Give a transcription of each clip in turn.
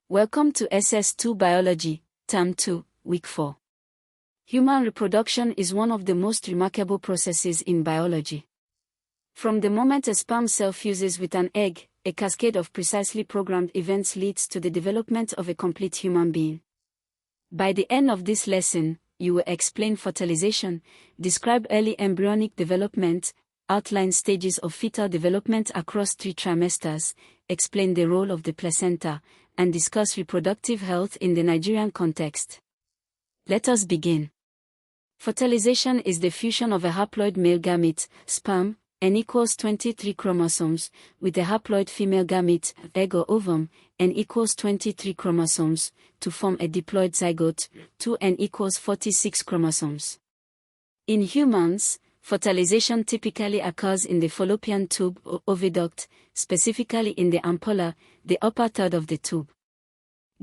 Welcome to SS2 Biology, Term 2, Week 4. Human reproduction is one of the most remarkable processes in biology. From the moment a sperm cell fuses with an egg, a cascade of precisely programmed events leads to the development of a complete human being. By the end of this lesson, you will explain fertilization, describe early embryonic development, outline stages of fetal development across 3 trimesters, explain the role of the placenta, and discuss reproductive health in the Nigerian context. Let us begin. Fertilization is the fusion of a haploid male gamete, sperm, N equals 23 chromosomes, with a haploid female gamete, egg or ovum, N equals 23 chromosomes, to form a diploid zygote, 2N equals 46 chromosomes. In humans, fertilization typically occurs in the fallopian tube or oviduct, specifically in the ampulla, the upper third of the tube.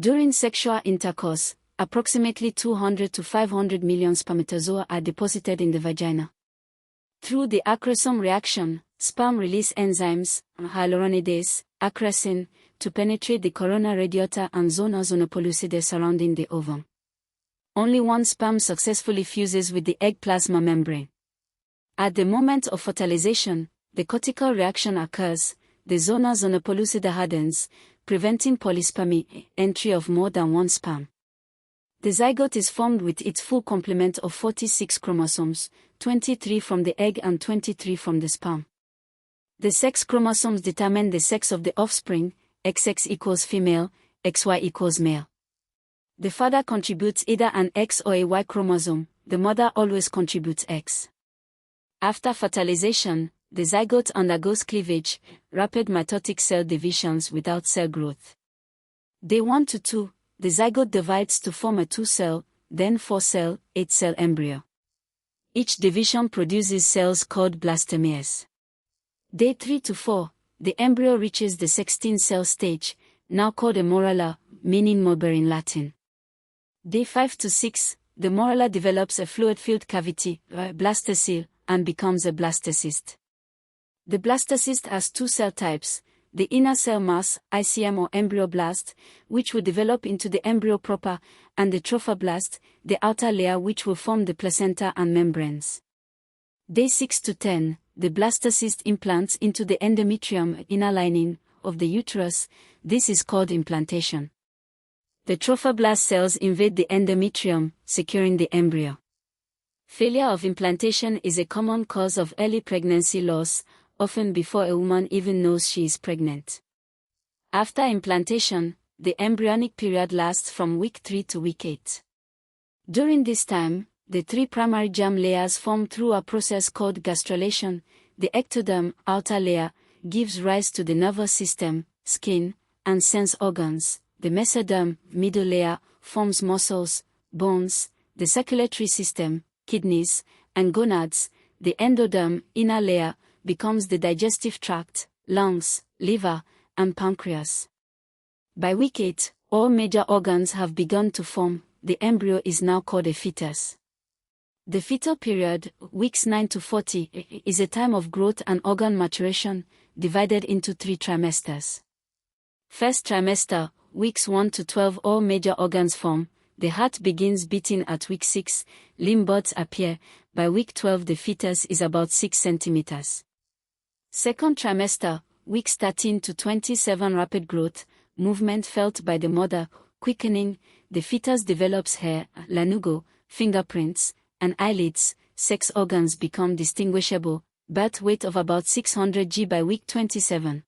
During sexual intercourse, approximately 200 to 500 million spermatozoa are deposited in the vagina. Through the acrosome reaction, sperm release enzymes, hyaluronidase, acrosine, to penetrate the corona radiata and zona zonopellucida surrounding the ovum. Only one sperm successfully fuses with the egg plasma membrane. At the moment of fertilization, the cortical reaction occurs, the zona zonopellucida hardens, preventing polyspermy, entry of more than one sperm. The zygote is formed with its full complement of 46 chromosomes, 23 from the egg and 23 from the sperm. The sex chromosomes determine the sex of the offspring, XX equals female, XY equals male. The father contributes either an X or a Y chromosome, the mother always contributes X. After fertilization, the zygote undergoes cleavage, rapid mitotic cell divisions without cell growth. Day 1 to 2, the zygote divides to form a 2-cell, then 4-cell, 8-cell embryo. Each division produces cells called blastomeres. Day 3 to 4, the embryo reaches the 16-cell stage, now called a morula, meaning mulberry in Latin. Day 5 to 6, the morula develops a fluid-filled cavity, blastocele, and becomes a blastocyst. The blastocyst has 2 cell types, the inner cell mass, ICM or embryoblast, which will develop into the embryo proper, and the trophoblast, the outer layer which will form the placenta and membranes. Day 6 to 10, the blastocyst implants into the endometrium, inner lining, of the uterus. This is called implantation. The trophoblast cells invade the endometrium, securing the embryo. Failure of implantation is a common cause of early pregnancy loss, often before a woman even knows she is pregnant. After implantation, the embryonic period lasts from week 3 to week 8. During this time, the 3 primary germ layers form through a process called gastrulation. The ectoderm, outer layer, gives rise to the nervous system, skin, and sense organs. The mesoderm, middle layer, forms muscles, bones, the circulatory system, kidneys, and gonads. The endoderm, inner layer, becomes the digestive tract, lungs, liver, and pancreas. By week 8, all major organs have begun to form. The embryo is now called a fetus. The fetal period, weeks 9 to 40, is a time of growth and organ maturation, divided into 3 trimesters. First trimester, weeks 1 to 12, all major organs form. The heart begins beating at week 6, limb buds appear. By week 12 the fetus is about 6 centimeters. Second trimester, weeks 13 to 27, rapid growth, movement felt by the mother, quickening, the fetus develops hair, lanugo, fingerprints, and eyelids, sex organs become distinguishable, birth weight of about 600 g by week 27.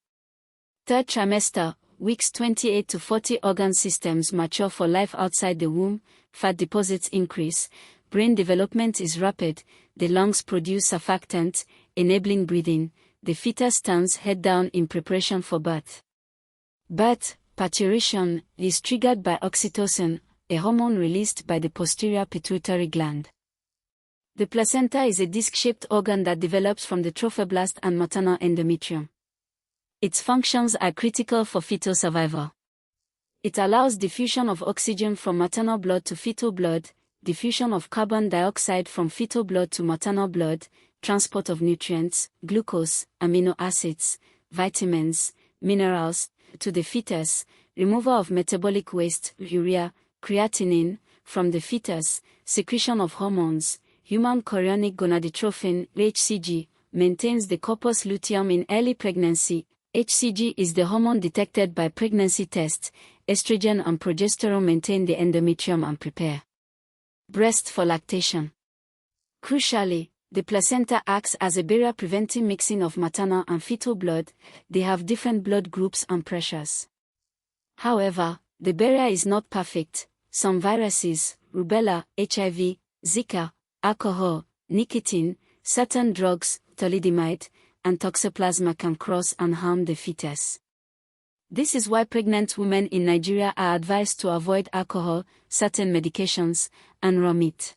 Third trimester, weeks 28 to 40, organ systems mature for life outside the womb, fat deposits increase, brain development is rapid, the lungs produce surfactant, enabling breathing, the fetus stands head down in preparation for birth. Birth, parturition, is triggered by oxytocin, a hormone released by the posterior pituitary gland. The placenta is a disc-shaped organ that develops from the trophoblast and maternal endometrium. Its functions are critical for fetal survival. It allows diffusion of oxygen from maternal blood to fetal blood, diffusion of carbon dioxide from fetal blood to maternal blood, transport of nutrients, glucose, amino acids, vitamins, minerals, to the fetus, removal of metabolic waste, urea, creatinine, from the fetus, secretion of hormones, human chorionic gonadotrophin, HCG, maintains the corpus luteum in early pregnancy. HCG is the hormone detected by pregnancy tests. Estrogen and progesterone maintain the endometrium and prepare breast for lactation. Crucially, the placenta acts as a barrier preventing mixing of maternal and fetal blood. They have different blood groups and pressures. However, the barrier is not perfect. Some viruses, rubella, HIV, Zika, alcohol, nicotine, certain drugs, thalidomide, and toxoplasma can cross and harm the fetus. This is why pregnant women in Nigeria are advised to avoid alcohol, certain medications, and raw meat.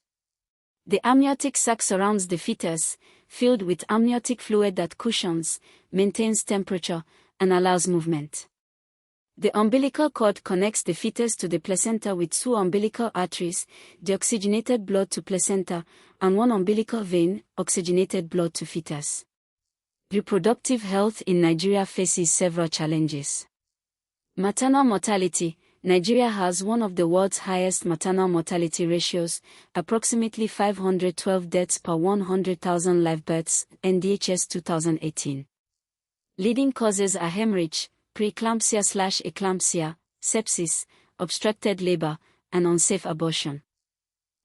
The amniotic sac surrounds the fetus, filled with amniotic fluid that cushions, maintains temperature, and allows movement. The umbilical cord connects the fetus to the placenta with two umbilical arteries, deoxygenated blood to placenta, and one umbilical vein, oxygenated blood to fetus. Reproductive health in Nigeria faces several challenges. Maternal mortality. Nigeria has one of the world's highest maternal mortality ratios, approximately 512 deaths per 100,000 live births, NDHS 2018. Leading causes are hemorrhage, preeclampsia/eclampsia, sepsis, obstructed labor, and unsafe abortion.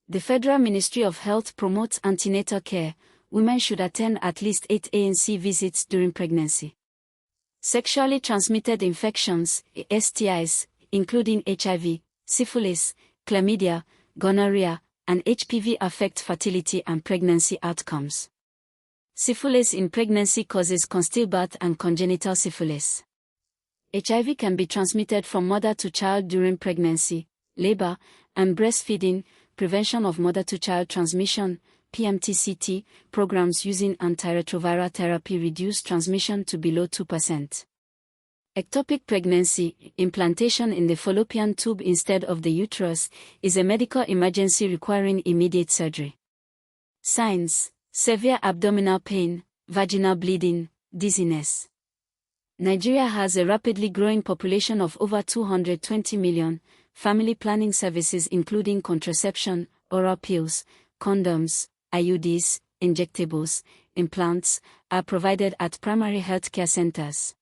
The Federal Ministry of Health promotes antenatal care. Women should attend at least 8 ANC visits during pregnancy. Sexually transmitted infections, STIs, including HIV, syphilis, chlamydia, gonorrhea, and HPV affect fertility and pregnancy outcomes. Syphilis in pregnancy causes constillbirth and congenital syphilis. HIV can be transmitted from mother to child during pregnancy, labor, and breastfeeding. Prevention of mother-to-child transmission, PMTCT, programs using antiretroviral therapy reduce transmission to below 2%. Ectopic pregnancy, implantation in the fallopian tube instead of the uterus, is a medical emergency requiring immediate surgery. Signs: severe abdominal pain, vaginal bleeding, dizziness. Nigeria has a rapidly growing population of over 220 million. Family planning services including contraception, oral pills, condoms, IUDs, injectables, implants, are provided at primary health care centers.